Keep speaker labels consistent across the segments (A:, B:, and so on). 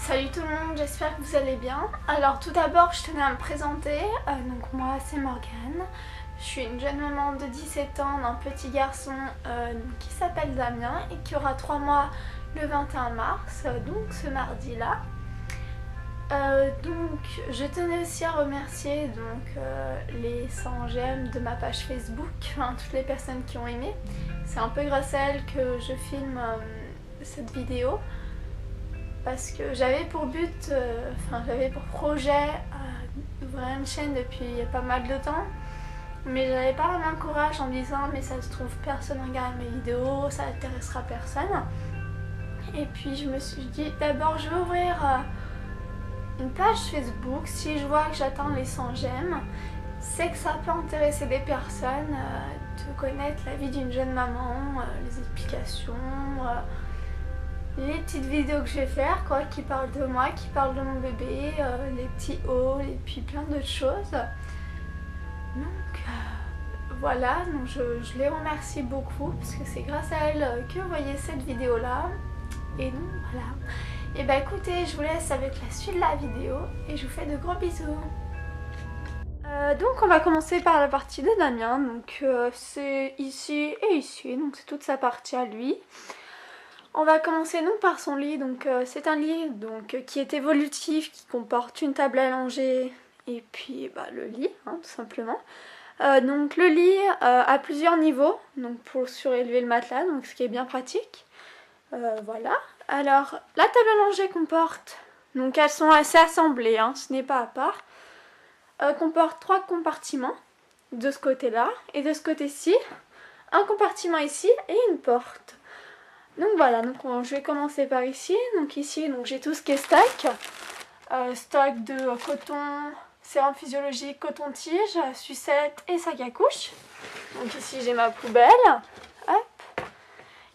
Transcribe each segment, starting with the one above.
A: Salut tout le monde, j'espère que vous allez bien. Alors tout d'abord je tenais à me présenter, donc moi c'est Morgane. Je suis une jeune maman de 17 ans d'un petit garçon qui s'appelle Damien et qui aura 3 mois le 21 mars, donc ce mardi là. Donc je tenais aussi à remercier les 100 j'aime de ma page Facebook, enfin, toutes les personnes qui ont aimé. C'est un peu grâce à elles que je filme cette vidéo. Parce que j'avais pour but, j'avais pour projet d'ouvrir une chaîne depuis pas mal de temps. Mais j'avais pas vraiment le courage en me disant mais ça se trouve personne regarde mes vidéos, ça intéressera personne. Et puis je me suis dit d'abord je vais ouvrir une page Facebook. Si je vois que j'atteins les 100 j'aime, c'est que ça peut intéresser des personnes, de connaître la vie d'une jeune maman, les explications, les petites vidéos que je vais faire quoi, qui parlent de moi, qui parlent de mon bébé, les petits hauls et puis plein d'autres choses. Donc voilà, donc je les remercie beaucoup parce que c'est grâce à elles que vous voyez cette vidéo là. Et donc voilà. Et bah écoutez, je vous laisse avec la suite de la vidéo et je vous fais de gros bisous. Donc on va commencer par la partie de Damien, donc c'est ici et ici, donc c'est toute sa partie à lui. On va commencer donc par son lit, donc c'est un lit qui est évolutif, qui comporte une table allongée et puis le lit, tout simplement. Donc le lit a plusieurs niveaux, donc pour surélever le matelas, donc ce qui est bien pratique. Voilà. Alors la table allongée comporte, donc elles sont assez assemblées, ce n'est pas à part, comporte 3 compartiments de ce côté-là et de ce côté-ci, un compartiment ici et une porte. Donc voilà, donc je vais commencer par ici. Donc ici, j'ai tout ce qui est stock. Stock de coton, sérum physiologique, coton-tige, sucette et sac à couche. Donc ici, j'ai ma poubelle. Hop.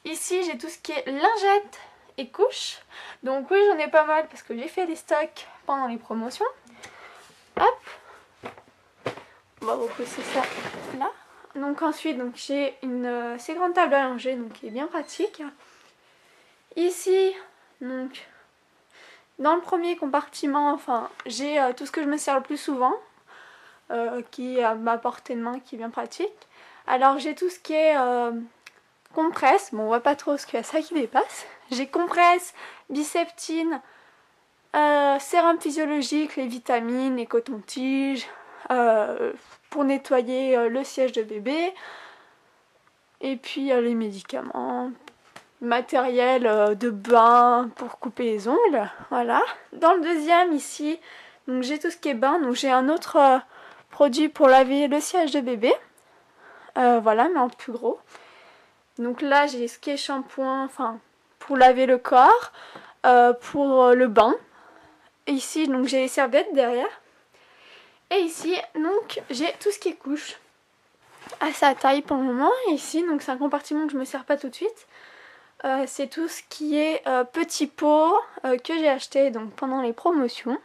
A: Ici, j'ai tout ce qui est lingette et couche. Donc oui, j'en ai pas mal parce que j'ai fait des stocks pendant les promotions. Hop. On va repousser ça là. Donc ensuite, j'ai une assez grande table allongée, donc qui est bien pratique. Ici, donc, dans le premier compartiment, j'ai tout ce que je me sers le plus souvent, qui est à ma portée de main, qui est bien pratique. Alors j'ai tout ce qui est compresse, bon on voit pas trop parce qu'il y a ça qui dépasse. J'ai compresse, biceptine, sérum physiologique, les vitamines, les cotons-tiges, pour nettoyer le siège de bébé, et puis les médicaments, matériel de bain pour couper les ongles, voilà. Dans le deuxième ici, j'ai tout ce qui est bain, donc j'ai un autre produit pour laver le siège de bébé, voilà, mais en plus gros. Donc là j'ai ce qui est shampoing, pour laver le corps, pour le bain. Et ici donc j'ai les serviettes derrière. Et ici donc j'ai tout ce qui est couche à sa taille pour le moment. Et ici donc c'est un compartiment que je me sers pas tout de suite. C'est tout ce qui est petits pots que j'ai acheté pendant les promotions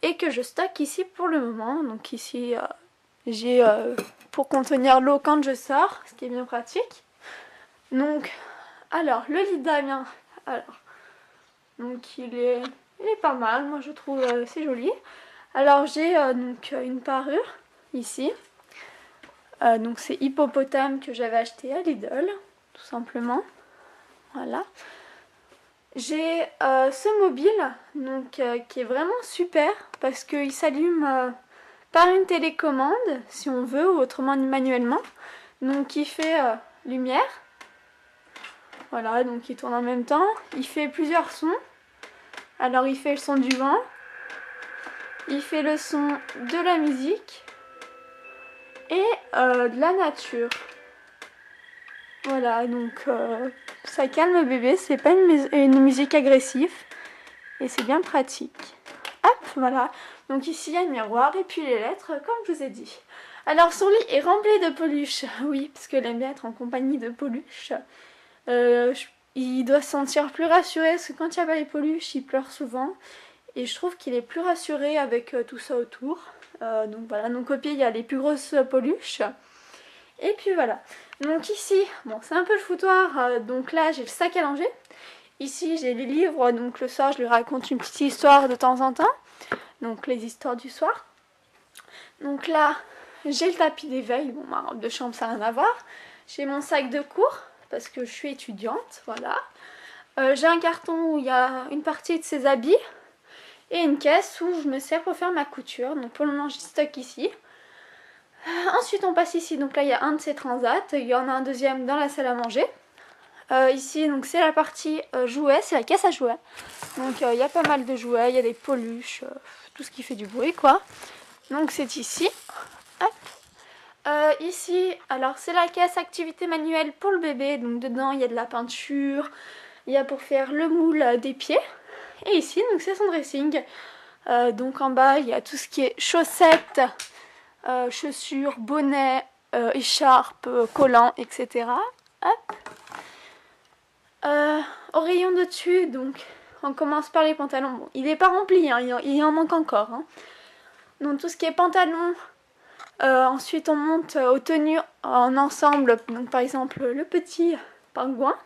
A: et que je stocke ici pour le moment. Donc ici j'ai pour contenir l'eau quand je sors, ce qui est bien pratique. Donc alors le lit de Damien, donc il est pas mal, moi je trouve c'est joli. Alors j'ai une parure ici, donc c'est hippopotame que j'avais acheté à Lidl tout simplement. Voilà. J'ai ce mobile qui est vraiment super parce qu'il s'allume par une télécommande si on veut, ou autrement manuellement. Donc il fait lumière. Voilà, donc il tourne en même temps. Il fait plusieurs sons. Alors il fait le son du vent. Il fait le son de la musique. Et de la nature. Voilà, donc ça calme bébé, c'est pas une musique agressive et c'est bien pratique. Hop, voilà. Donc ici il y a le miroir et puis les lettres comme je vous ai dit. Alors son lit est rempli de peluches. Oui, parce qu'elle aime bien être en compagnie de peluches. Il doit se sentir plus rassuré parce que quand il n'y a pas les peluches, il pleure souvent. Et je trouve qu'il est plus rassuré avec tout ça autour. Donc voilà, donc au pied il y a les plus grosses peluches. Et puis voilà. Donc ici, bon c'est un peu le foutoir. Donc là j'ai le sac à langer. Ici j'ai les livres, donc le soir je lui raconte une petite histoire de temps en temps. Donc les histoires du soir. Donc là j'ai le tapis d'éveil, bon ma robe de chambre ça n'a rien à voir. J'ai mon sac de cours parce que je suis étudiante, voilà. J'ai un carton où il y a une partie de ses habits. Et une caisse où je me sers pour faire ma couture. Donc pour le moment je stocke ici. Ensuite on passe ici, donc là il y a un de ces transats. Il y en a un deuxième dans la salle à manger. Ici donc c'est la partie jouets, c'est la caisse à jouets. Donc il y a pas mal de jouets, il y a des peluches, tout ce qui fait du bruit quoi. Donc c'est ici. Hop. Ici, alors c'est la caisse activité manuelle pour le bébé. Donc dedans il y a de la peinture, il y a pour faire le moule des pieds. Et ici donc c'est son dressing. Donc en bas il y a tout ce qui est chaussettes, chaussures, bonnets, écharpes, collants, etc. Hop. Au rayon de dessus, donc on commence par les pantalons. Bon, il n'est pas rempli, hein, il en manque encore. Hein. Donc tout ce qui est pantalon. Ensuite on monte aux tenues en ensemble. Donc par exemple le petit pingouin.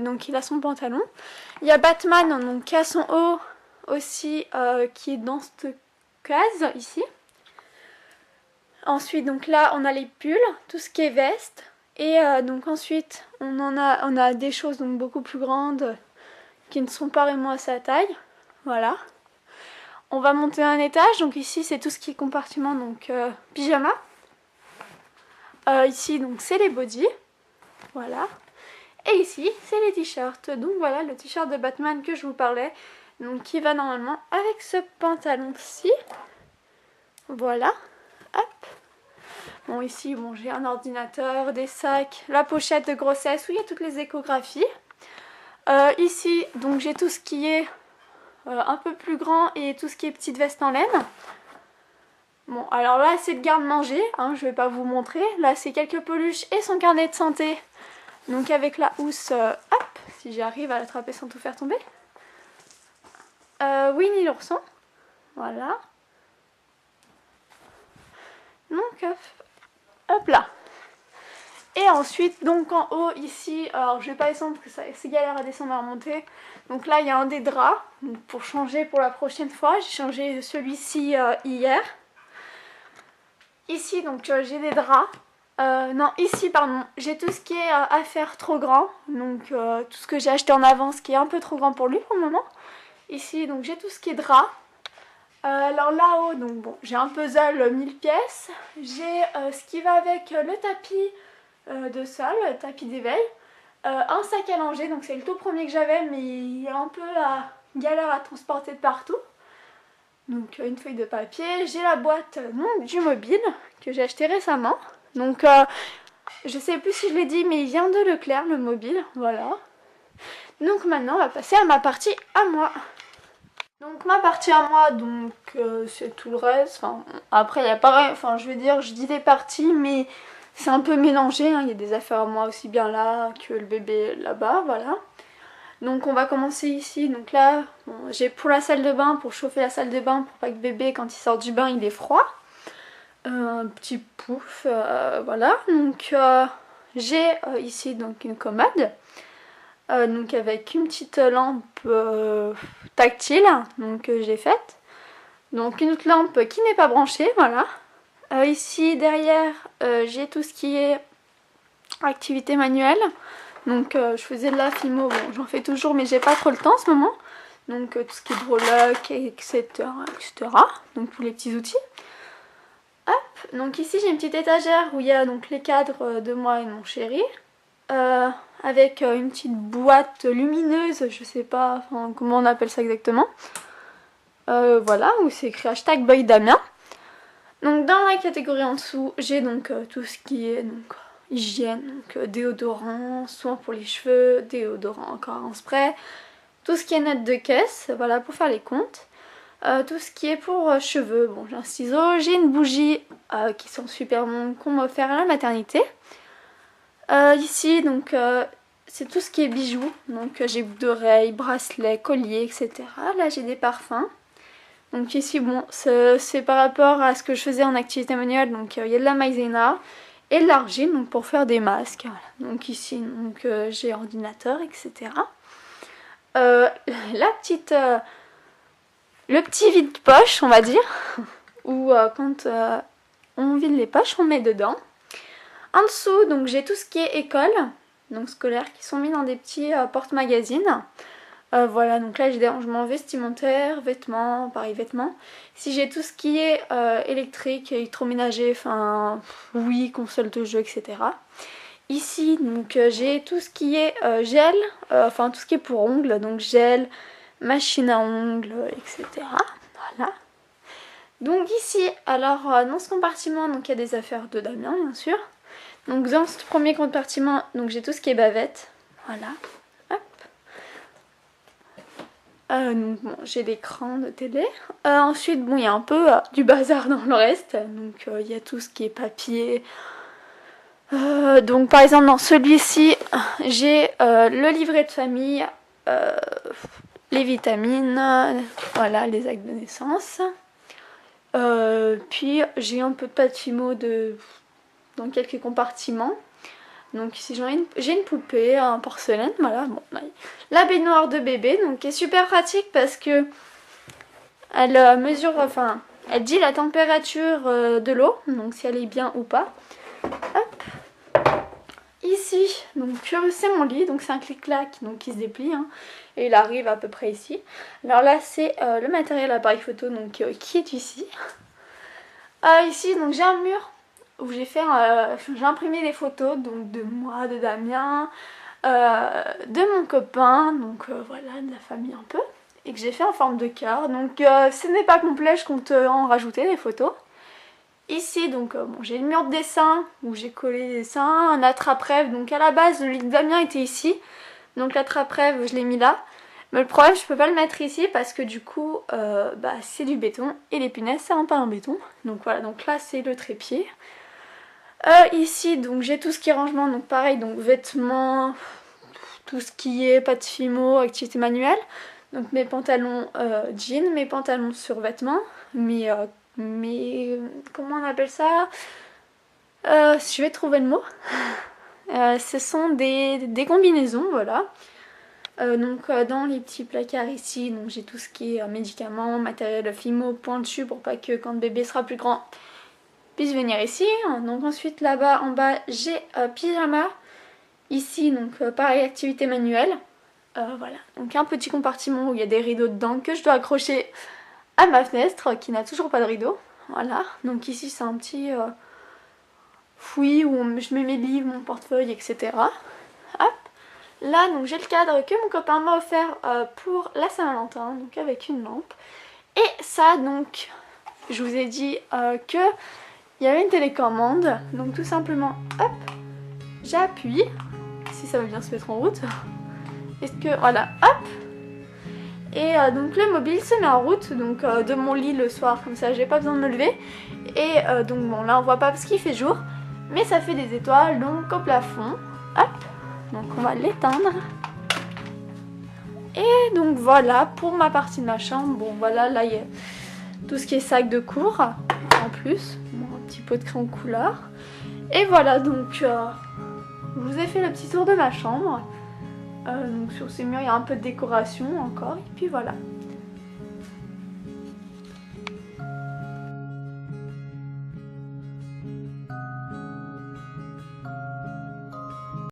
A: Donc il a son pantalon. Il y a Batman donc, qui a son haut aussi qui est dans cette case ici. Ensuite donc là on a les pulls, tout ce qui est veste. Et donc ensuite on a des choses donc beaucoup plus grandes qui ne sont pas vraiment à sa taille. Voilà. On va monter un étage, donc ici c'est tout ce qui est compartiment, donc pyjama. Ici donc c'est les bodys. Voilà. Et ici, c'est les t-shirts. Donc voilà, le t-shirt de Batman que je vous parlais. Donc qui va normalement avec ce pantalon-ci. Voilà. Hop. Bon, ici, bon, j'ai un ordinateur, des sacs, la pochette de grossesse où il y a toutes les échographies. Ici, donc j'ai tout ce qui est un peu plus grand et tout ce qui est petite veste en laine. Bon, alors là, c'est le garde-manger. Hein, je vais pas vous montrer. Là, c'est quelques peluches et son carnet de santé. Donc avec la housse, hop, si j'arrive à l'attraper sans tout faire tomber. Winnie l'ourson, voilà. Donc hop là. Et ensuite, donc en haut ici, alors je vais pas descendre parce que c'est galère à descendre à remonter. Donc là il y a un des draps, donc pour changer pour la prochaine fois. J'ai changé celui-ci hier. Ici donc j'ai des draps. Non, ici, pardon, j'ai tout ce qui est à faire trop grand. Donc, tout ce que j'ai acheté en avance qui est un peu trop grand pour lui pour le moment. Ici, donc, j'ai tout ce qui est drap. Alors là-haut, donc bon, j'ai un puzzle 1000 pièces. J'ai ce qui va avec le tapis de sol, le tapis d'éveil. Un sac à langer, donc c'est le tout premier que j'avais, mais il est un peu galère à transporter de partout. Donc, une feuille de papier. J'ai la boîte du mobile que j'ai acheté récemment. Donc, je sais plus si je l'ai dit, mais il vient de Leclerc, le mobile, voilà. Donc maintenant, on va passer à ma partie à moi. Donc ma partie à moi, donc c'est tout le reste. Enfin, après, il y a pareil, enfin je veux dire, je dis des parties, mais c'est un peu mélangé. Hein. Il y a des affaires à moi aussi bien là que le bébé là-bas, voilà. Donc on va commencer ici. Donc là, bon, j'ai pour la salle de bain, pour chauffer la salle de bain, pour pas que bébé, quand il sort du bain, il est froid. Un petit pouf, voilà. Donc j'ai ici donc une commode, donc avec une petite lampe tactile, donc que j'ai faite. Donc une autre lampe qui n'est pas branchée, voilà. Ici derrière j'ai tout ce qui est activité manuelle. Donc je faisais de la filmo, bon j'en fais toujours mais j'ai pas trop le temps en ce moment. Donc tout ce qui est Droloc, etc., etc. Donc tous les petits outils. Hop, donc ici j'ai une petite étagère où il y a donc les cadres de moi et mon chéri. Avec une petite boîte lumineuse, je sais pas enfin, comment on appelle ça exactement. Voilà, où c'est écrit hashtag Boy Damien. Donc dans la catégorie en dessous, j'ai donc tout ce qui est donc, hygiène, donc déodorant, soin pour les cheveux, déodorant encore en spray. Tout ce qui est notes de caisse, voilà pour faire les comptes. Tout ce qui est pour cheveux. Bon, j'ai un ciseau, j'ai une bougie qui sont super bons qu'on m'a offert à la maternité. Ici, donc, c'est tout ce qui est bijoux. Donc, j'ai boucles d'oreilles, bracelets, colliers, etc. Là, j'ai des parfums. Donc ici, bon, c'est par rapport à ce que je faisais en activité manuelle. Donc, il y a de la maïzena et de l'argile donc pour faire des masques. Voilà. Donc ici, donc, j'ai ordinateur, etc. La petite... le petit vide-poche, on va dire, où quand on vide les poches, on met dedans. En dessous, donc j'ai tout ce qui est école, donc scolaire, qui sont mis dans des petits porte-magazines. Voilà, donc là j'ai des rangements vestimentaires, vêtements, pareil vêtements. Si j'ai tout ce qui est électrique, électroménager, enfin oui, console de jeu, etc. Ici, donc j'ai tout ce qui est gel, enfin tout ce qui est pour ongles, donc gel, machine à ongles, etc. Voilà. Donc ici, alors dans ce compartiment, donc il y a des affaires de Damien bien sûr. Donc dans ce premier compartiment, donc j'ai tout ce qui est bavette. Voilà. Hop. Donc bon, j'ai l'écran de télé. Ensuite, bon, il y a un peu du bazar dans le reste. Donc il y a tout ce qui est papier. Donc par exemple dans celui-ci, j'ai le livret de famille. Les vitamines, voilà, les actes de naissance. Puis j'ai un peu de pâte Fimo dans quelques compartiments. Donc ici j'ai une poupée en porcelaine, voilà. Bon, la baignoire de bébé, donc qui est super pratique parce que elle mesure, enfin, elle dit la température de l'eau, donc si elle est bien ou pas. Hop. Ici, donc c'est mon lit, donc c'est un clic-clac donc qui se déplie, hein, et il arrive à peu près ici. Alors là c'est le matériel appareil photo donc qui est ici. Ici donc j'ai un mur où j'ai imprimé des photos donc de moi, de Damien, de mon copain, donc voilà, de la famille un peu, et que j'ai fait en forme de cœur. Donc ce n'est pas complet, je compte en rajouter des photos. Ici, donc bon, j'ai le mur de dessin où j'ai collé les dessins, un attrape-rêve. Donc à la base, le lit de Damien était ici. Donc l'attrape-rêve, je l'ai mis là. Mais le problème, je peux pas le mettre ici parce que du coup, c'est du béton. Et les punaises, ça rend pas en béton. Donc voilà, donc là, c'est le trépied. Ici, donc j'ai tout ce qui est rangement. Donc pareil, donc vêtements, tout ce qui est pâte Fimo, activité manuelle. Donc mes pantalons jeans, mes pantalons survêtements, mais comment on appelle ça, je vais trouver le mot. Ce sont des combinaisons, voilà. Donc dans les petits placards ici, donc j'ai tout ce qui est médicaments, matériel Fimo pointu pour pas que quand le bébé sera plus grand puisse venir ici. Donc ensuite là-bas en bas j'ai pyjama. Ici donc pareil, activité manuelle. Voilà, donc un petit compartiment où il y a des rideaux dedans que je dois accrocher à ma fenêtre qui n'a toujours pas de rideau. Voilà, donc ici c'est un petit fouillis où je mets mes livres, mon portefeuille, etc. Hop. Là donc j'ai le cadre que mon copain m'a offert pour la Saint-Valentin, donc avec une lampe. Et ça donc, je vous ai dit que il y avait une télécommande, donc tout simplement, hop, j'appuie, si ça veut bien se mettre en route. Est-ce que, voilà, hop. Et donc le mobile se met en route, donc de mon lit le soir, comme ça j'ai pas besoin de me lever. Et donc bon là on voit pas parce qu'il fait jour, mais ça fait des étoiles donc au plafond. Hop, donc on va l'éteindre. Et donc voilà pour ma partie de ma chambre. Bon voilà, là il y a tout ce qui est sac de cours en plus, bon, un petit pot de crayon couleur. Et voilà, donc je vous ai fait le petit tour de ma chambre. Donc sur ces murs il y a un peu de décoration encore, et puis voilà.